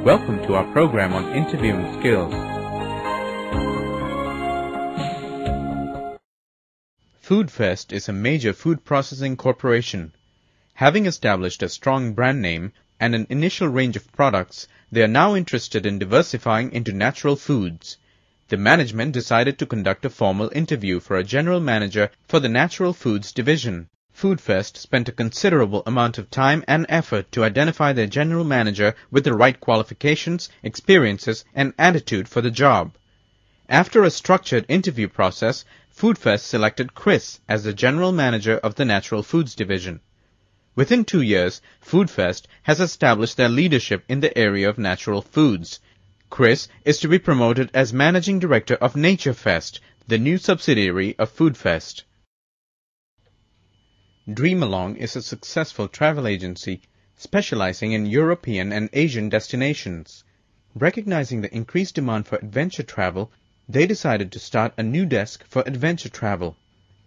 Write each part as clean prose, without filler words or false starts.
Welcome to our program on interviewing skills. FoodFest is a major food processing corporation. Having established a strong brand name and an initial range of products, they are now interested in diversifying into natural foods. The management decided to conduct a formal interview for a general manager for the natural foods division. FoodFest spent a considerable amount of time and effort to identify their general manager with the right qualifications, experiences, and attitude for the job. After a structured interview process, FoodFest selected Chris as the general manager of the natural foods division. Within 2 years, FoodFest has established their leadership in the area of natural foods. Chris is to be promoted as managing director of NatureFest, the new subsidiary of FoodFest. Dreamalong is a successful travel agency specializing in European and Asian destinations. Recognizing the increased demand for adventure travel, they decided to start a new desk for adventure travel.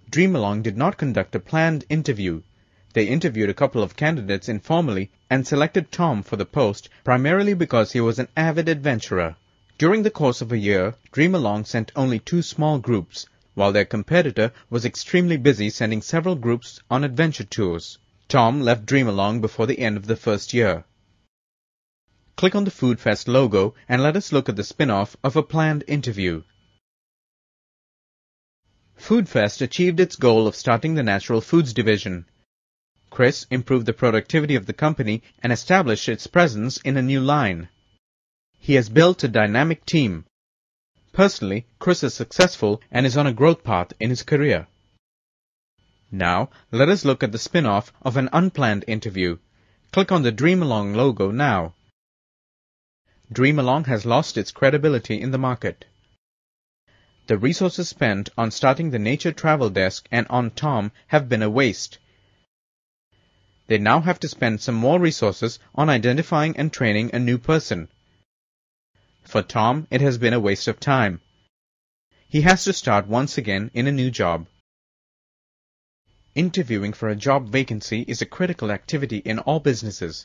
Dreamalong did not conduct a planned interview. They interviewed a couple of candidates informally and selected Tom for the post primarily because he was an avid adventurer. During the course of a year, Dreamalong sent only 2 small groups, while their competitor was extremely busy sending several groups on adventure tours. Tom left Dreamalong before the end of the first year. Click on the FoodFest logo and let us look at the spin-off of a planned interview. FoodFest achieved its goal of starting the natural foods division. Chris improved the productivity of the company and established its presence in a new line. He has built a dynamic team. Personally, Chris is successful and is on a growth path in his career. Now, let us look at the spin-off of an unplanned interview. Click on the Dreamalong logo now. Dreamalong has lost its credibility in the market. The resources spent on starting the nature travel desk and on Tom have been a waste. They now have to spend some more resources on identifying and training a new person. For Tom, it has been a waste of time. He has to start once again in a new job. Interviewing for a job vacancy is a critical activity in all businesses.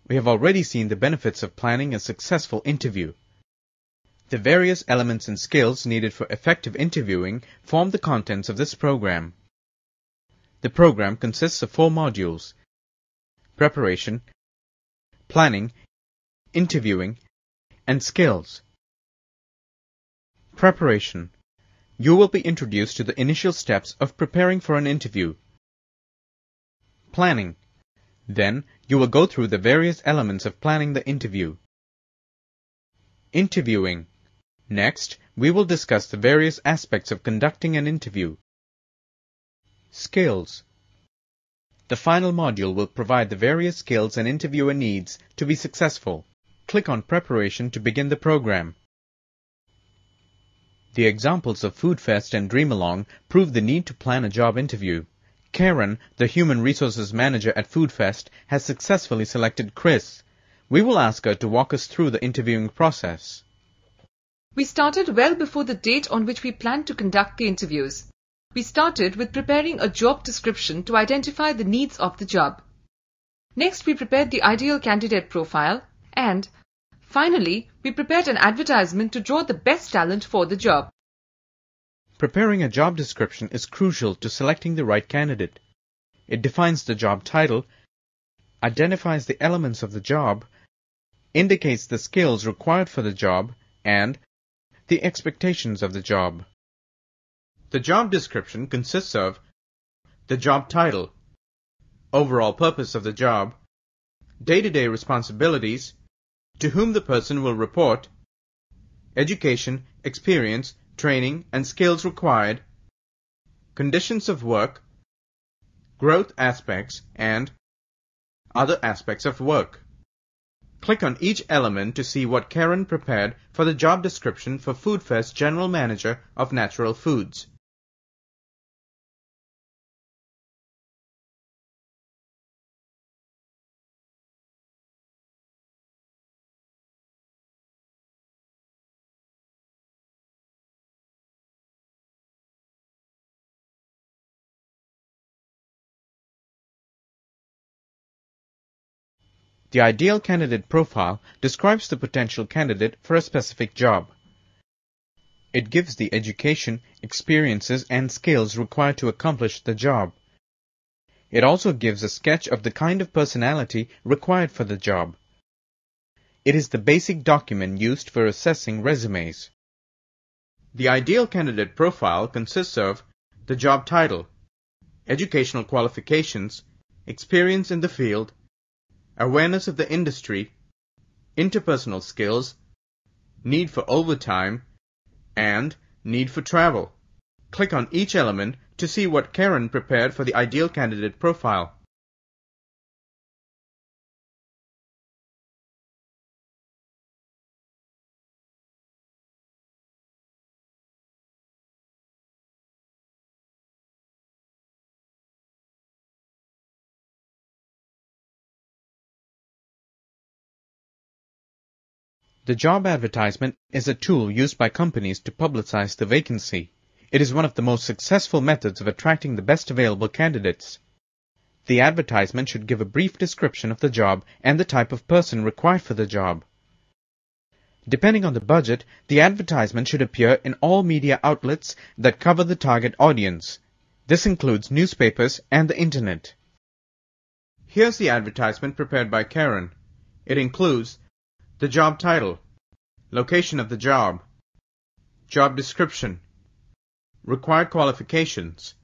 We have already seen the benefits of planning a successful interview. The various elements and skills needed for effective interviewing form the contents of this program. The program consists of 4 modules: preparation, planning, interviewing, and skills. Preparation. You will be introduced to the initial steps of preparing for an interview. Planning. Then, you will go through the various elements of planning the interview. Interviewing. Next, we will discuss the various aspects of conducting an interview. Skills. The final module will provide the various skills an interviewer needs to be successful. Click on Preparation to begin the program. The examples of FoodFest and Dreamalong prove the need to plan a job interview. Karen, the Human Resources Manager at FoodFest, has successfully selected Chris. We will ask her to walk us through the interviewing process. We started well before the date on which we planned to conduct the interviews. We started with preparing a job description to identify the needs of the job. Next, we prepared the ideal candidate profile, and finally, we prepared an advertisement to draw the best talent for the job. Preparing a job description is crucial to selecting the right candidate. It defines the job title, identifies the elements of the job, indicates the skills required for the job, and the expectations of the job. The job description consists of the job title, overall purpose of the job, day-to-day responsibilities, to whom the person will report, education, experience, training, and skills required, conditions of work, growth aspects, and other aspects of work. Click on each element to see what Karen prepared for the job description for FoodFest General Manager of Natural Foods. The ideal candidate profile describes the potential candidate for a specific job. It gives the education, experiences, and skills required to accomplish the job. It also gives a sketch of the kind of personality required for the job. It is the basic document used for assessing resumes. The ideal candidate profile consists of the job title, educational qualifications, experience in the field, awareness of the industry, interpersonal skills, need for overtime, and need for travel. Click on each element to see what Karen prepared for the ideal candidate profile. The job advertisement is a tool used by companies to publicize the vacancy. It is one of the most successful methods of attracting the best available candidates. The advertisement should give a brief description of the job and the type of person required for the job. Depending on the budget, the advertisement should appear in all media outlets that cover the target audience. This includes newspapers and the internet. Here's the advertisement prepared by Karen. It includes the job title, location of the job description, required qualifications,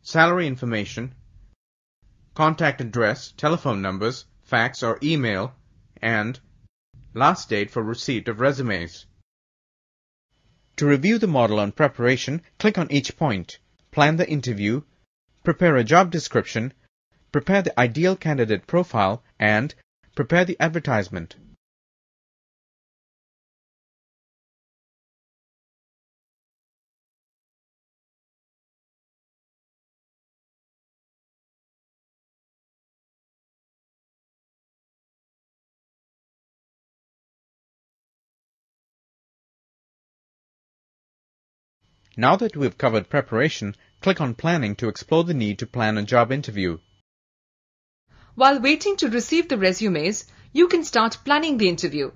salary information, contact address, telephone numbers, fax or email, and last date for receipt of resumes. To review the model on preparation, click on each point. Plan the interview, prepare a job description, prepare the ideal candidate profile, and prepare the advertisement. Now that we've covered preparation, click on Planning to explore the need to plan a job interview. While waiting to receive the resumes, you can start planning the interview.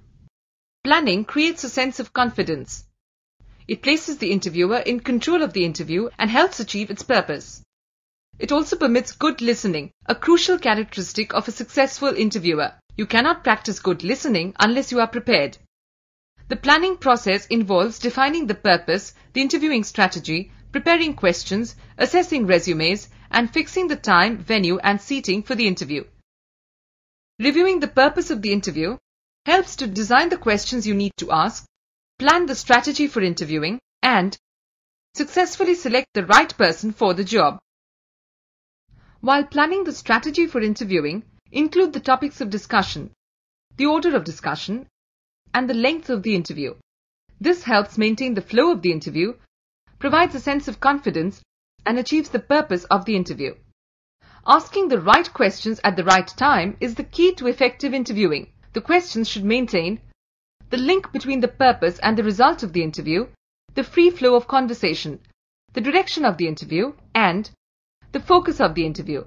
Planning creates a sense of confidence. It places the interviewer in control of the interview and helps achieve its purpose. It also permits good listening, a crucial characteristic of a successful interviewer. You cannot practice good listening unless you are prepared. The planning process involves defining the purpose, the interviewing strategy, preparing questions, assessing resumes, and fixing the time, venue, and seating for the interview. Reviewing the purpose of the interview helps to design the questions you need to ask, plan the strategy for interviewing, and successfully select the right person for the job. While planning the strategy for interviewing, include the topics of discussion, the order of discussion, and the length of the interview. This helps maintain the flow of the interview, provides a sense of confidence, and achieves the purpose of the interview. Asking the right questions at the right time is the key to effective interviewing. The questions should maintain the link between the purpose and the result of the interview, the free flow of conversation, the direction of the interview, and the focus of the interview.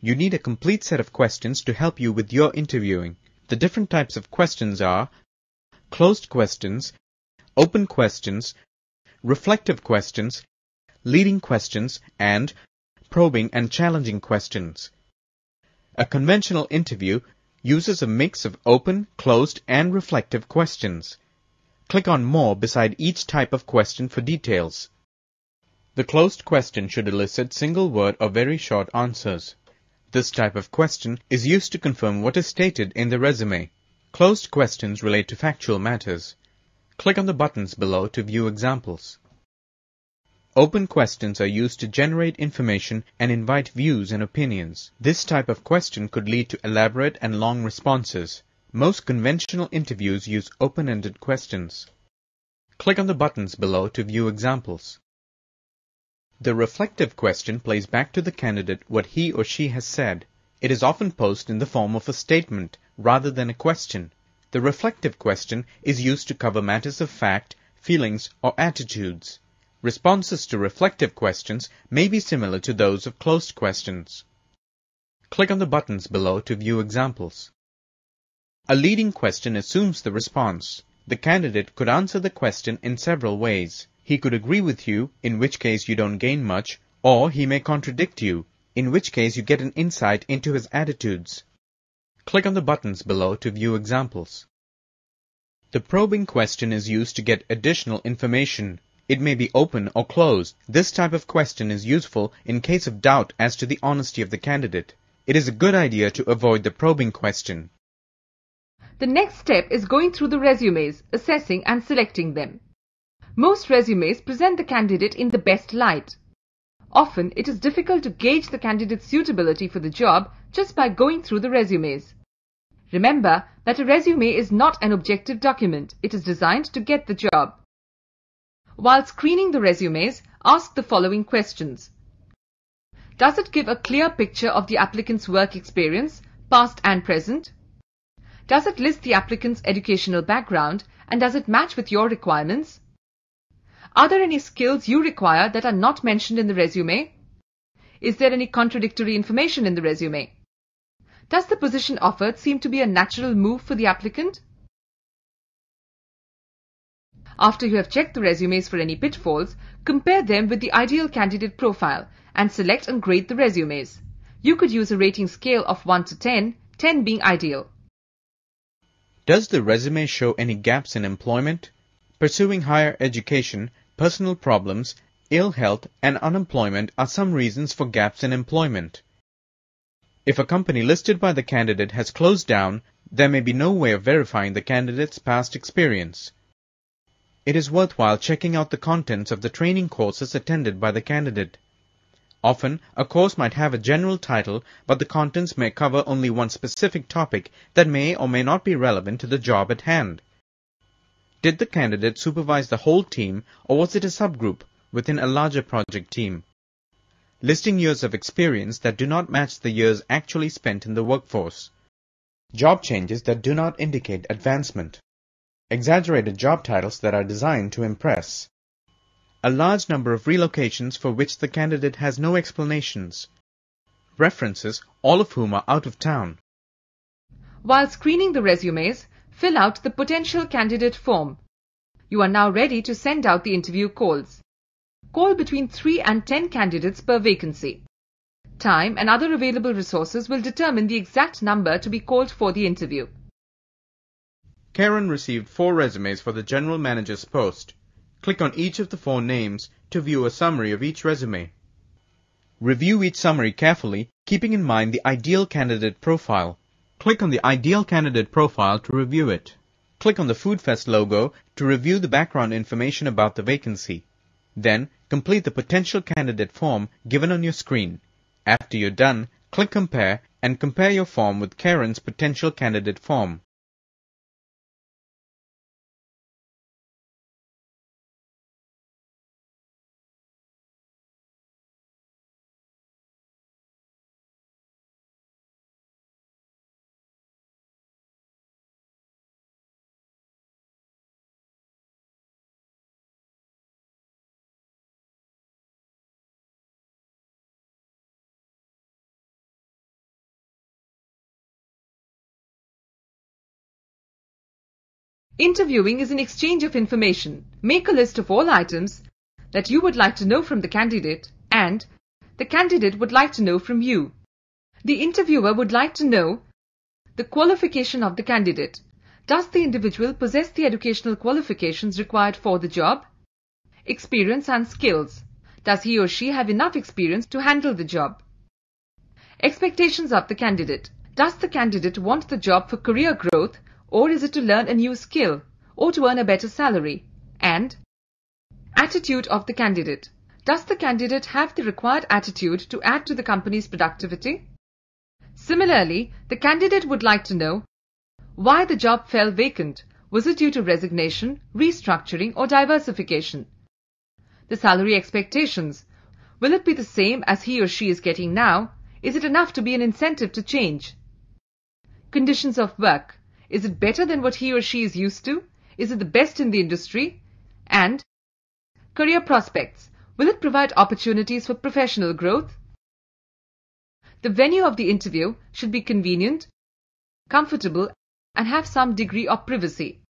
You need a complete set of questions to help you with your interviewing. The different types of questions are closed questions, open questions, reflective questions, leading questions, and probing and challenging questions. A conventional interview uses a mix of open, closed, and reflective questions. Click on More beside each type of question for details. The closed question should elicit single-word or very short answers. This type of question is used to confirm what is stated in the resume. Closed questions relate to factual matters. Click on the buttons below to view examples. Open questions are used to generate information and invite views and opinions. This type of question could lead to elaborate and long responses. Most conventional interviews use open-ended questions. Click on the buttons below to view examples. The reflective question plays back to the candidate what he or she has said. It is often posed in the form of a statement rather than a question. The reflective question is used to cover matters of fact, feelings, or attitudes. Responses to reflective questions may be similar to those of closed questions. Click on the buttons below to view examples. A leading question assumes the response. The candidate could answer the question in several ways. He could agree with you, in which case you don't gain much, or he may contradict you, in which case you get an insight into his attitudes. Click on the buttons below to view examples. The probing question is used to get additional information. It may be open or closed. This type of question is useful in case of doubt as to the honesty of the candidate. It is a good idea to avoid the probing question. The next step is going through the resumes, assessing and selecting them. Most resumes present the candidate in the best light. Often, it is difficult to gauge the candidate's suitability for the job just by going through the resumes. Remember that a resume is not an objective document. It is designed to get the job. While screening the resumes, ask the following questions. Does it give a clear picture of the applicant's work experience, past and present? Does it list the applicant's educational background, and does it match with your requirements? Are there any skills you require that are not mentioned in the resume? Is there any contradictory information in the resume? Does the position offered seem to be a natural move for the applicant? After you have checked the resumes for any pitfalls, compare them with the ideal candidate profile and select and grade the resumes. You could use a rating scale of 1 to 10, 10 being ideal. Does the resume show any gaps in employment? Pursuing higher education, personal problems, ill health, and unemployment are some reasons for gaps in employment. If a company listed by the candidate has closed down, there may be no way of verifying the candidate's past experience. It is worthwhile checking out the contents of the training courses attended by the candidate. Often, a course might have a general title, but the contents may cover only one specific topic that may or may not be relevant to the job at hand. Did the candidate supervise the whole team, or was it a subgroup within a larger project team? Listing years of experience that do not match the years actually spent in the workforce. Job changes that do not indicate advancement. Exaggerated job titles that are designed to impress. A large number of relocations for which the candidate has no explanations. References, all of whom are out of town. While screening the resumes, fill out the potential candidate form. You are now ready to send out the interview calls. Call between 3 and 10 candidates per vacancy. Time and other available resources will determine the exact number to be called for the interview. Karen received 4 resumes for the general manager's post. Click on each of the 4 names to view a summary of each resume. Review each summary carefully, keeping in mind the ideal candidate profile. Click on the ideal candidate profile to review it. Click on the Food Fest logo to review the background information about the vacancy. Then, complete the potential candidate form given on your screen. After you're done, click Compare and compare your form with Karen's potential candidate form. Interviewing is an exchange of information. Make a list of all items that you would like to know from the candidate and the candidate would like to know from you. The interviewer would like to know the qualification of the candidate. Does the individual possess the educational qualifications required for the job? Experience and skills. Does he or she have enough experience to handle the job? Expectations of the candidate. Does the candidate want the job for career growth, or is it to learn a new skill, or to earn a better salary? And attitude of the candidate. Does the candidate have the required attitude to add to the company's productivity? Similarly, the candidate would like to know why the job fell vacant. Was it due to resignation, restructuring, or diversification? The salary expectations. Will it be the same as he or she is getting now? Is it enough to be an incentive to change? Conditions of work. Is it better than what he or she is used to? Is it the best in the industry? And career prospects. Will it provide opportunities for professional growth? The venue of the interview should be convenient, comfortable, and have some degree of privacy.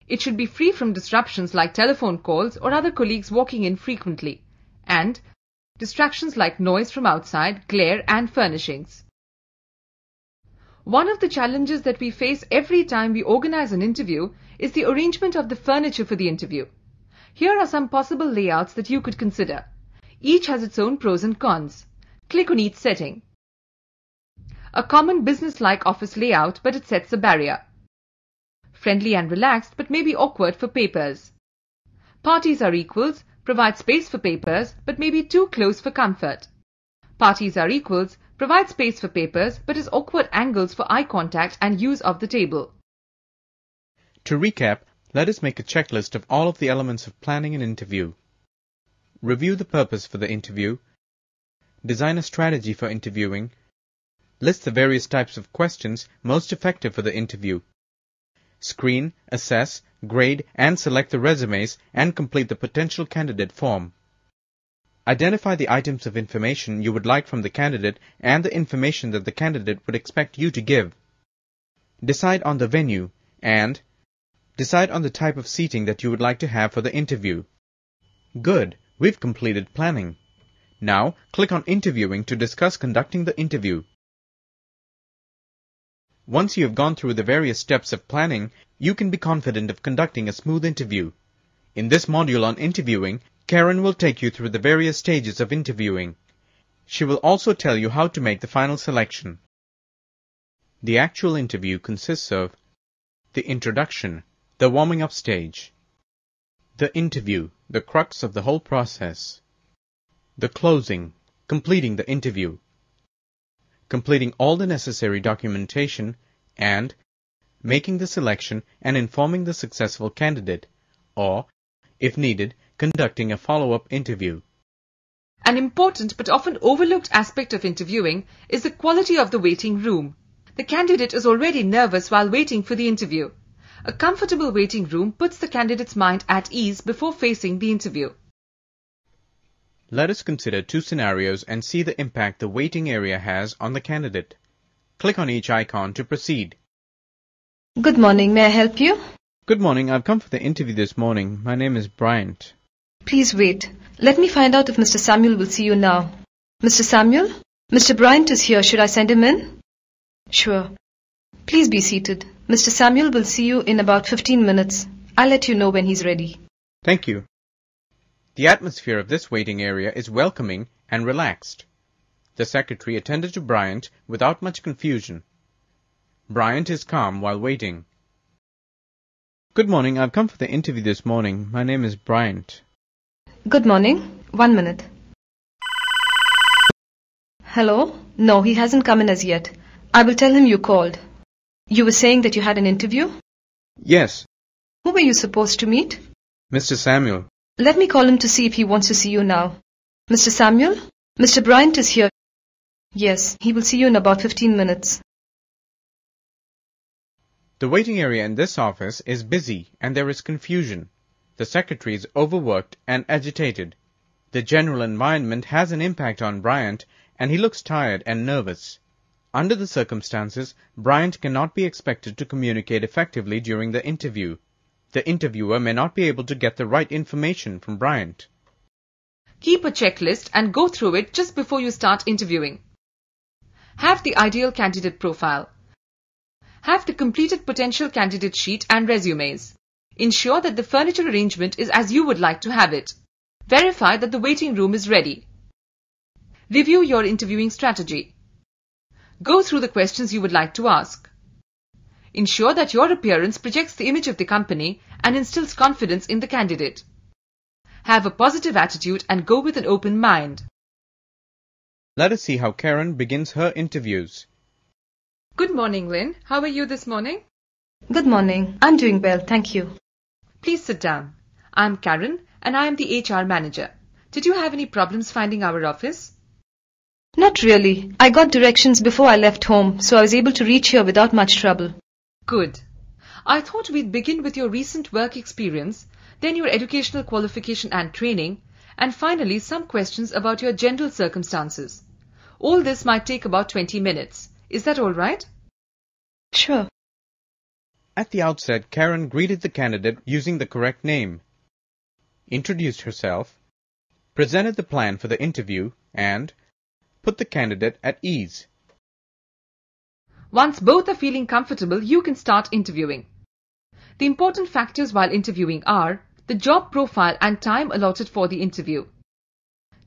It should be free from disruptions like telephone calls or other colleagues walking in frequently, and distractions like noise from outside, glare and furnishings. One of the challenges that we face every time we organize an interview is the arrangement of the furniture for the interview. Here are some possible layouts that you could consider. Each has its own pros and cons. Click on each setting. A common business-like office layout, but it sets a barrier. Friendly and relaxed, but may be awkward for papers. Parties are equals, provide space for papers, but may be too close for comfort. Parties are equals, provide space for papers, but is awkward angles for eye contact and use of the table. To recap, let us make a checklist of all of the elements of planning an interview. Review the purpose for the interview. Design a strategy for interviewing. List the various types of questions most effective for the interview. Screen, assess, grade, and select the resumes and complete the potential candidate form. Identify the items of information you would like from the candidate and the information that the candidate would expect you to give. Decide on the venue and decide on the type of seating that you would like to have for the interview. Good, we've completed planning. Now, click on Interviewing to discuss conducting the interview. Once you have gone through the various steps of planning, you can be confident of conducting a smooth interview. In this module on interviewing, Karen will take you through the various stages of interviewing. She will also tell you how to make the final selection. The actual interview consists of the introduction, the warming up stage, the interview, the crux of the whole process, the closing, completing the interview, completing all the necessary documentation, and making the selection and informing the successful candidate, or, if needed, conducting a follow-up interview. An important but often overlooked aspect of interviewing is the quality of the waiting room. The candidate is already nervous while waiting for the interview. A comfortable waiting room puts the candidate's mind at ease before facing the interview. Let us consider two scenarios and see the impact the waiting area has on the candidate. Click on each icon to proceed. Good morning. May I help you? Good morning. I've come for the interview this morning. My name is Bryant. Please wait. Let me find out if Mr. Samuel will see you now. Mr. Samuel? Mr. Bryant is here. Should I send him in? Sure. Please be seated. Mr. Samuel will see you in about 15 minutes. I'll let you know when he's ready. Thank you. The atmosphere of this waiting area is welcoming and relaxed. The secretary attended to Bryant without much confusion. Bryant is calm while waiting. Good morning. I've come for the interview this morning. My name is Bryant. Good morning. 1 minute. Hello? No, he hasn't come in as yet. I will tell him you called. You were saying that you had an interview? Yes. Who were you supposed to meet? Mr. Samuel. Let me call him to see if he wants to see you now. Mr. Samuel? Mr. Bryant is here. Yes, he will see you in about 15 minutes. The waiting area in this office is busy and there is confusion. The secretary is overworked and agitated. The general environment has an impact on Bryant and he looks tired and nervous. Under the circumstances, Bryant cannot be expected to communicate effectively during the interview. The interviewer may not be able to get the right information from Bryant. Keep a checklist and go through it just before you start interviewing. Have the ideal candidate profile. Have the completed potential candidate sheet and resumes. Ensure that the furniture arrangement is as you would like to have it. Verify that the waiting room is ready. Review your interviewing strategy. Go through the questions you would like to ask. Ensure that your appearance projects the image of the company and instills confidence in the candidate. Have a positive attitude and go with an open mind. Let us see how Karen begins her interviews. Good morning, Lynn. How are you this morning? Good morning. I'm doing well, thank you. Please sit down. I'm Karen and I am the HR manager. Did you have any problems finding our office? Not really. I got directions before I left home, so I was able to reach here without much trouble. Good. I thought we'd begin with your recent work experience, then your educational qualification and training, and finally some questions about your general circumstances. All this might take about 20 minutes. Is that all right? Sure. At the outset, Karen greeted the candidate using the correct name, introduced herself, presented the plan for the interview, and put the candidate at ease. Once both are feeling comfortable, you can start interviewing. The important factors while interviewing are the job profile and time allotted for the interview,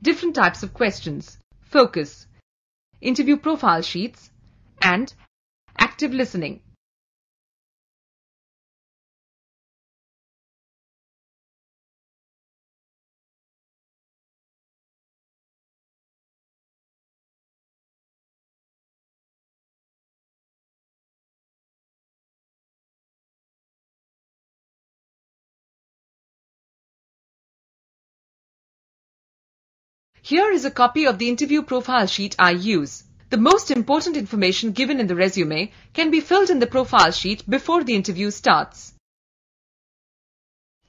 different types of questions, focus, interview profile sheets, and active listening. Here is a copy of the interview profile sheet I use. The most important information given in the resume can be filled in the profile sheet before the interview starts.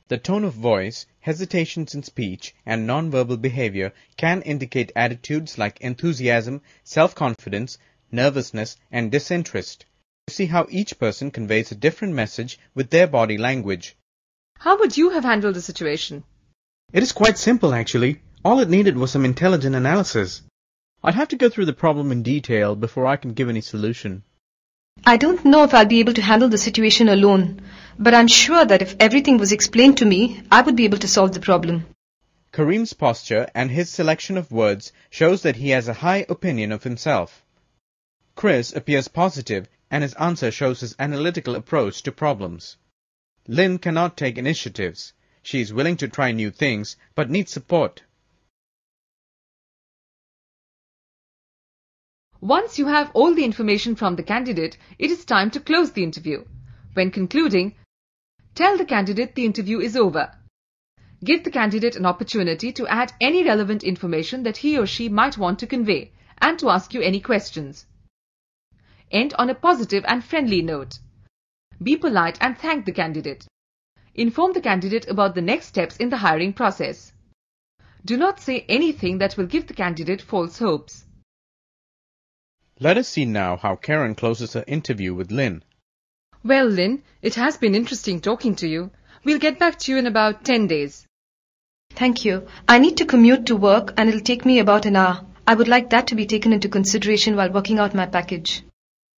The tone of voice, hesitations in speech, and nonverbal behavior can indicate attitudes like enthusiasm, self-confidence, nervousness, and disinterest. You see how each person conveys a different message with their body language. How would you have handled the situation? It is quite simple, actually. All it needed was some intelligent analysis. I'd have to go through the problem in detail before I can give any solution. I don't know if I'll be able to handle the situation alone, but I'm sure that if everything was explained to me, I would be able to solve the problem. Kareem's posture and his selection of words shows that he has a high opinion of himself. Chris appears positive, and his answer shows his analytical approach to problems. Lynn cannot take initiatives. She is willing to try new things, but needs support. Once you have all the information from the candidate, it is time to close the interview. When concluding, tell the candidate the interview is over. Give the candidate an opportunity to add any relevant information that he or she might want to convey and to ask you any questions. End on a positive and friendly note. Be polite and thank the candidate. Inform the candidate about the next steps in the hiring process. Do not say anything that will give the candidate false hopes. Let us see now how Karen closes her interview with Lynn. Well, Lynn, it has been interesting talking to you. We'll get back to you in about 10 days. Thank you. I need to commute to work and it'll take me about an hour. I would like that to be taken into consideration while working out my package.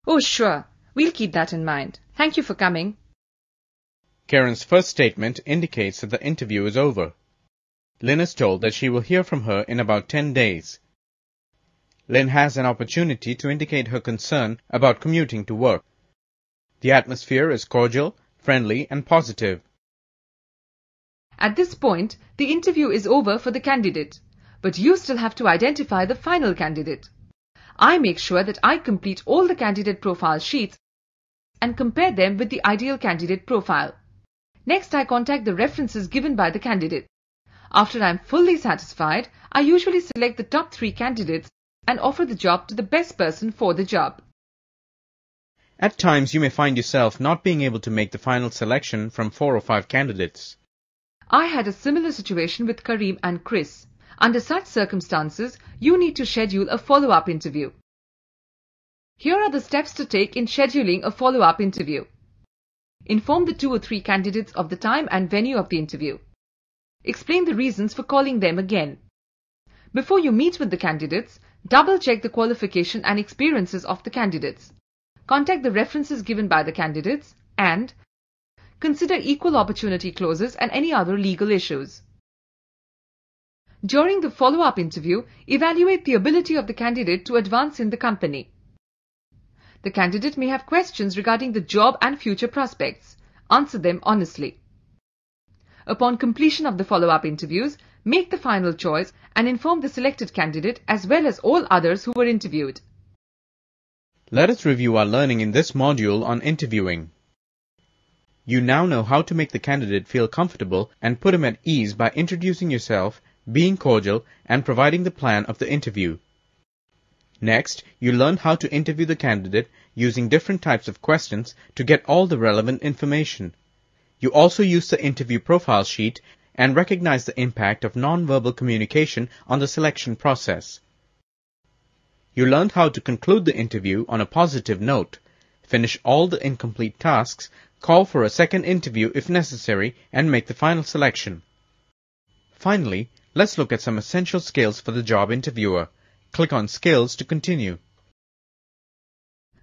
Oh, sure. We'll keep that in mind. Thank you for coming. Karen's first statement indicates that the interview is over. Lynn is told that she will hear from her in about 10 days. Lynn has an opportunity to indicate her concern about commuting to work. The atmosphere is cordial, friendly, and positive. At this point, the interview is over for the candidate, but you still have to identify the final candidate. I make sure that I complete all the candidate profile sheets and compare them with the ideal candidate profile. Next, I contact the references given by the candidate. After I am fully satisfied, I usually select the top 3 candidates and offer the job to the best person for the job. At times, you may find yourself not being able to make the final selection from 4 or 5 candidates. I had a similar situation with Kareem and Chris. Under such circumstances, you need to schedule a follow-up interview. Here are the steps to take in scheduling a follow-up interview. Inform the 2 or 3 candidates of the time and venue of the interview. Explain the reasons for calling them again. Before you meet with the candidates, double-check the qualification and experiences of the candidates. Contact the references given by the candidates and consider equal opportunity clauses and any other legal issues. During the follow-up interview, evaluate the ability of the candidate to advance in the company. The candidate may have questions regarding the job and future prospects. Answer them honestly. Upon completion of the follow-up interviews, make the final choice and inform the selected candidate as well as all others who were interviewed. Let us review our learning in this module on interviewing. You now know how to make the candidate feel comfortable and put him at ease by introducing yourself, being cordial, and providing the plan of the interview. Next, you learned how to interview the candidate using different types of questions to get all the relevant information. You also used the interview profile sheet and recognize the impact of nonverbal communication on the selection process. You learned how to conclude the interview on a positive note, Finish all the incomplete tasks, call for a second interview if necessary, and make the final selection. Finally, let's look at some essential skills for the job interviewer. Click on Skills to continue.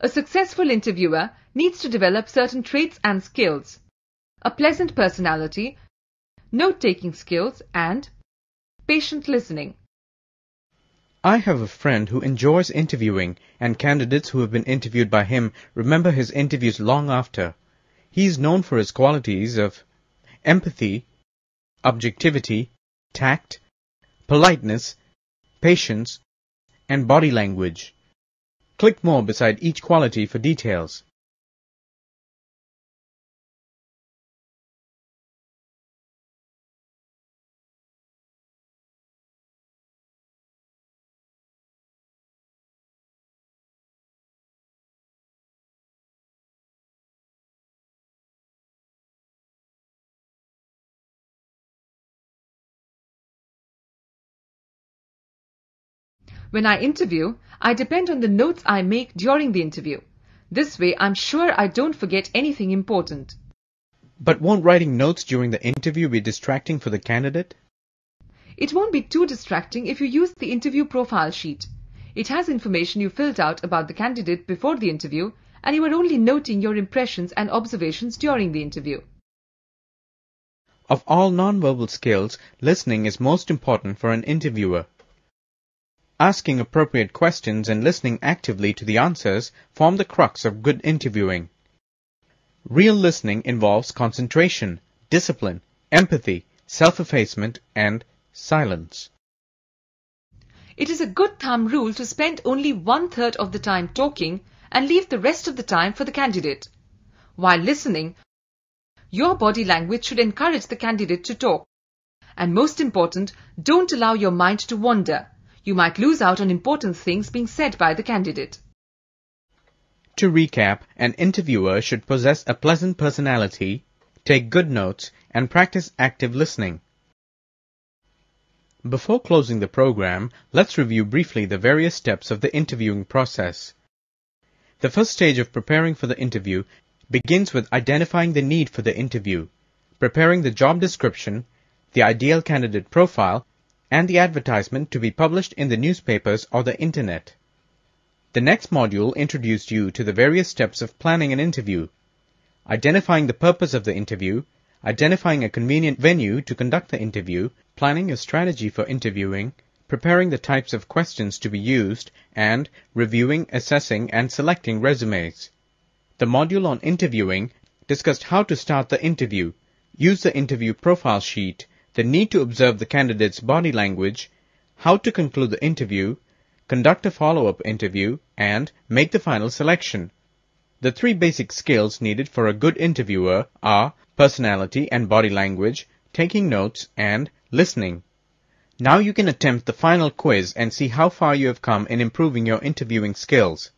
A successful interviewer needs to develop certain traits and skills: a pleasant personality, note-taking skills, and patient listening. I have a friend who enjoys interviewing, and candidates who have been interviewed by him remember his interviews long after. He is known for his qualities of empathy, objectivity, tact, politeness, patience, and body language. Click more beside each quality for details. When I interview, I depend on the notes I make during the interview. This way, I'm sure I don't forget anything important. But won't writing notes during the interview be distracting for the candidate? It won't be too distracting if you use the interview profile sheet. It has information you filled out about the candidate before the interview, and you are only noting your impressions and observations during the interview. Of all nonverbal skills, listening is most important for an interviewer. Asking appropriate questions and listening actively to the answers form the crux of good interviewing. Real listening involves concentration, discipline, empathy, self-effacement, and silence. It is a good thumb rule to spend only 1/3 of the time talking and leave the rest of the time for the candidate. While listening, your body language should encourage the candidate to talk. And most important, don't allow your mind to wander. You might lose out on important things being said by the candidate. To recap, an interviewer should possess a pleasant personality, take good notes, and practice active listening. Before closing the program, let's review briefly the various steps of the interviewing process. The first stage of preparing for the interview begins with identifying the need for the interview, preparing the job description, the ideal candidate profile, and the advertisement to be published in the newspapers or the internet. The next module introduced you to the various steps of planning an interview: identifying the purpose of the interview, identifying a convenient venue to conduct the interview, planning a strategy for interviewing, preparing the types of questions to be used, and reviewing, assessing, and selecting resumes. The module on interviewing discussed how to start the interview, use the interview profile sheet, the need to observe the candidate's body language, how to conclude the interview, conduct a follow-up interview, and make the final selection. The 3 basic skills needed for a good interviewer are personality and body language, taking notes, and listening. Now you can attempt the final quiz and see how far you have come in improving your interviewing skills.